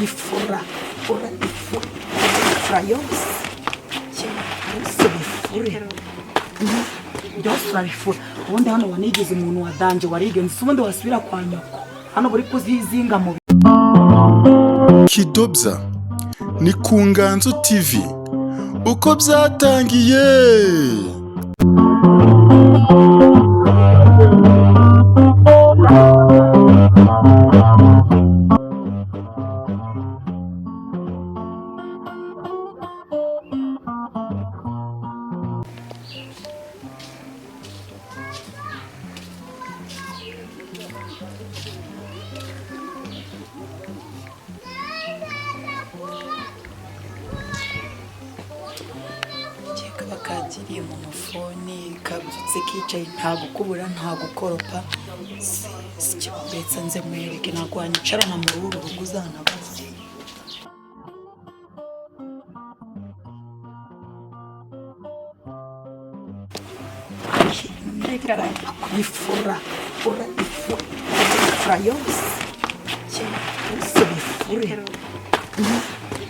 ifura yose byose urabifura ubundi hano wanigeze umuntu wadanje warigenze ubundi wasubira kwa nyoko hano buri kuzizinga mu Kidobza ni ku Nganzo TV uko byatangiye. bakagiriye mu mafoni kabyutse kicaye nta gukubura nta gukoropa sikibetse nze mwereke nagwanyicarana mu ruhu ruguzana bose ifura yose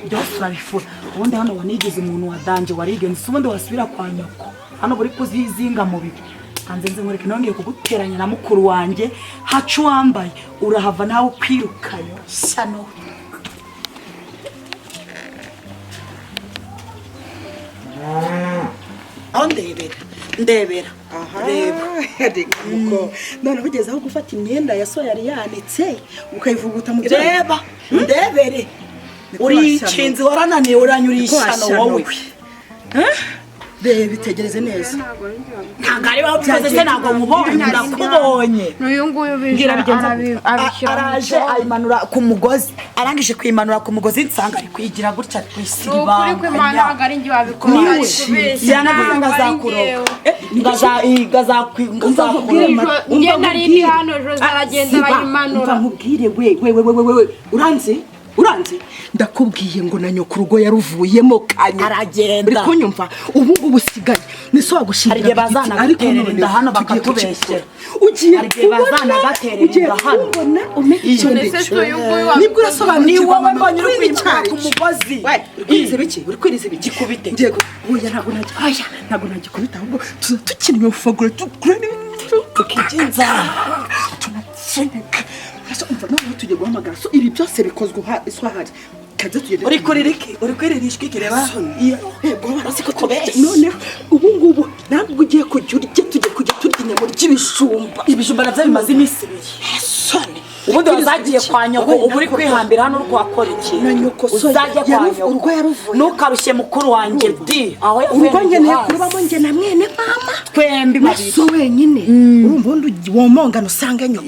byose urabifura ubundi hano wanigeze umuntu wadanje warigenze ubundi wasubira kwa nyoko hano buri kuzizinga mu bibi hanze nze mwereke nongeye kuguteranya na mukuru wanjye hacu wambaye urahava nawe kwirukanye sano ndebera reba muko none ugeze aho gufata imyenda ya so yari yanitse ukayivuguta mu reba ndebere urikinze warananiye uranyurisha no wowe bitegereze neza ntabwo ari bavuze se ntabwo mubonye ndakubonye n'uyu nguyu bije araje ayimanura ku mugozi arangije kwimanura ku mugozi nsanga ari kwigira gutya twisiriba kuri kwimana agari ngi wabikora yana gusanga zakuroka ngazakubwira nge nari ndi hano Jose aragenda bayimanura nkubwire we uranze ndakubwiye ngo na nyoko urugo yaruvuyemo kanya aragenda uri kunyumva ubu ngubu sigaye niso wagushingira bazana ariko none hano bakatubeshyera ugiye bazana gaterera hano ubona umekije nibwo urasobanura ni wowe mbonye uri kwicara ku mugozi uri kwiriza biki kubite ngiye oya ntabwo nagikubita ahubwo tukinnye ufagura tukigenza tunatsineka umva nawe tujye guhamagara so ibi byose bikozwe iswahari kaze tugende uri kuririshwa ikireba yego barasiko tubeshye none ubu ngubu ntabwo ugiye kujya tujye kujya turya muri ibijumba nabyo bimaze iminsi ibiri sone ubundi wazagiye kwa nyoko ubu uri kwihambira hano urwakora iki na nyoko uzajya kwa nyoko urwo yaruvuye nukarushye mukuru wanjye di aho urwo ngeneye kurubamo nge na mwene mama twembi babiri so wenyine urumva undi womongana usanga nyoko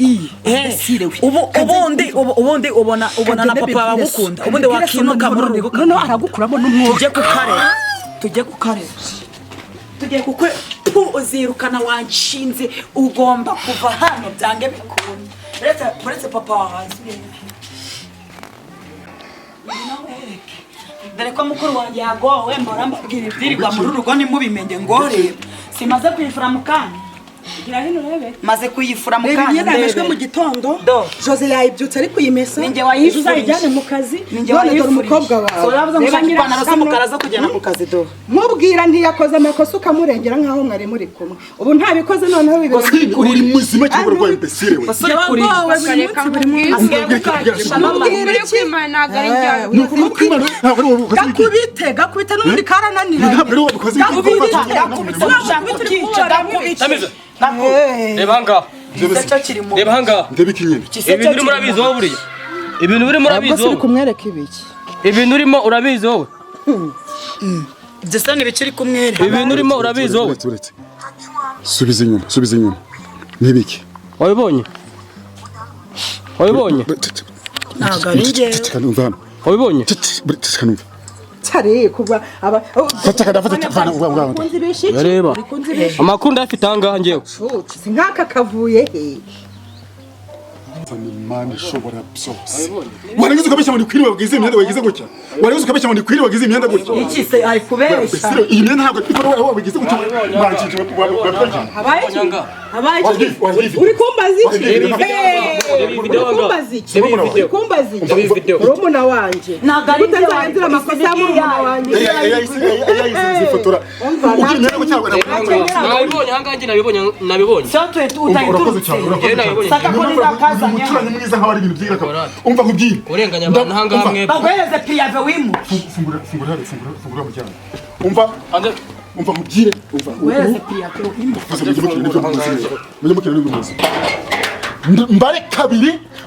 ubundi ubona na papa bagukunda ubundi wakinuka muri rugo no aragukuramo n'umwuka tujye kukwe uzirukana wanshinze ugomba kuva hano byange bikunda Buretse papa wazi dore ko mukuru wanjye yagowe mbora mbabwira ibyirirwa muri rugo nimubimenge ngore simaze kwifura mukanya gira hino rebe maze kuyifura mukanya ndabeshwe mu gitondo Jose yayibyutse ari kuyimesa ninge wayifura uzayijyane mu kazi none dore umukobwa wawe uravuze ngo ipantaro z'umukara zo kujyana mu kazi do mubwira ntiyakoze amakosa ukamurengera nkaho mwari muri kumwe ubu ntabikoze noneho bibiri uri muzima cy'uburwayi besire we gakubite n'undi karananira Reba hanga. Reba hanga. Ibintu urimo urabizi wowe buriya. Ibintu urimo urabizi wowe. Kumwereka ibiki. Ibintu urimo urabizi wowe. Jesani bikiri kumwereka. Ibintu urimo urabizi wowe. Subiza inyuma. Nibiki? Wabibonye? Ntabwo ari njye. Wabibonye? Tare kuba aba Reba. Amakuru ndafite hanga ngewe. Sinkaka kavuye he. Imana ishobora byose. Waragize ukabeshya muri kwiri wagize imyenda wagize gutya. Waragize ukabeshya muri kwiri wagize imyenda gutya. Iki se ari kubesha. Iyi myenda ntabwo ikora wagize gutya. Manjije habaye nyanga. abaye uri kumbaza iki uri kumbaza iki urumuna wanje ntabwo ari nzira amakosa y'umurumuna wanjye zifotora ugira imyenda ko cyangwa nabibonye ahangahe nabibonye cyatuye utayiturutse saka ko ndakazanye umuturanyi mwiza nkaho ari ibintu byigira akaba umva nkubwire urenganya abantu ahangahe mwe bagwereze piyave wimu fungura umuryango umva nkubwire wereze piyave wimu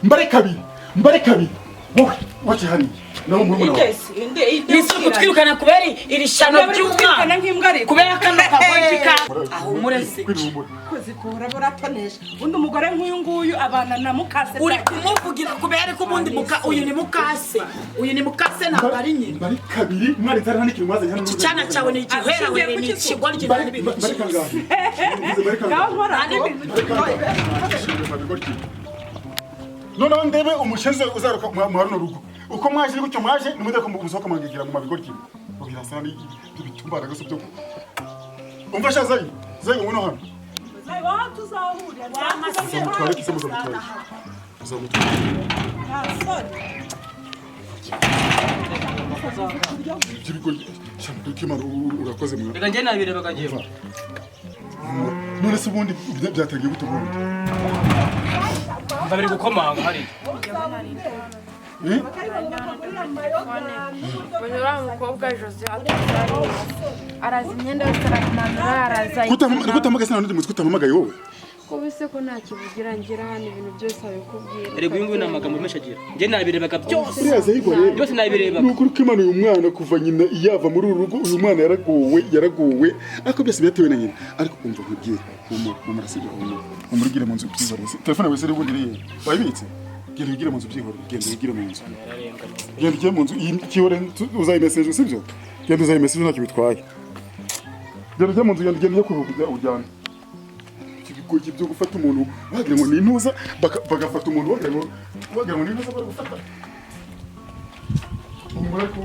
mbare kabiri wowe wache hari naho muri mwana nisuku twirukana kubera iri shano by'umwana kubera kano kagoji ka aho murese kozikora boratonesha undi umugore nk'uyu nguyu abana na Mukase uri kumuvugira kubera ko ubundi uyu ni Mukase ntabwo ari nyine mbare kabiri mwari tari hano ikintu mwaze hano cyana cyawe ni igihera we ni ikigwa ry'ibintu n'ibintu noneho ndebe umushenze uzaruka mu haruno rugo uko mwaje gutyo mwaje nimwe ko musohoka mangigira mu mabigoryi ubirasa n'ibitumbara gaso byo umva shazayi zayi ngono hano zayi wa tuzahurira twamase tuzamutwara urakoze mwe reka njye nabireba kagiye none se ubundi byatangiye gute ubundi babiri gukomanga hari Uriya mukobwa Jose araza imyenda yose aramanura araza kutamagaye sana n'undi mutwe utamamagaye wowe ko bise ko nta kivugira ngira hano ibintu byose abikubwira rego uyu nguyu ni amagambo menshi agira njye nabirebaga byose byose nabirebaga ni ukuri ko Imana uyu mwana kuva nyina yava muri uru rugo uyu mwana yaragowe ariko byose byatewe na nyina ariko umva nkubwire umurasire umurigire mu nzu byihoreze telefone wese uri bundiriye wayibitse genda ugire mu nzu byihoreze genda ugire mu nzu genda ugire mu nzu ikihore uzayi message sibyo genda uzayi message ntacyo bitwaye genda ujye mu nzu genda ujye kuvuga ujyana ibigoyi byo gufata umuntu wagira ngo ni intuza bagafata umuntu wagira ngo ni intuza bari gufata umureko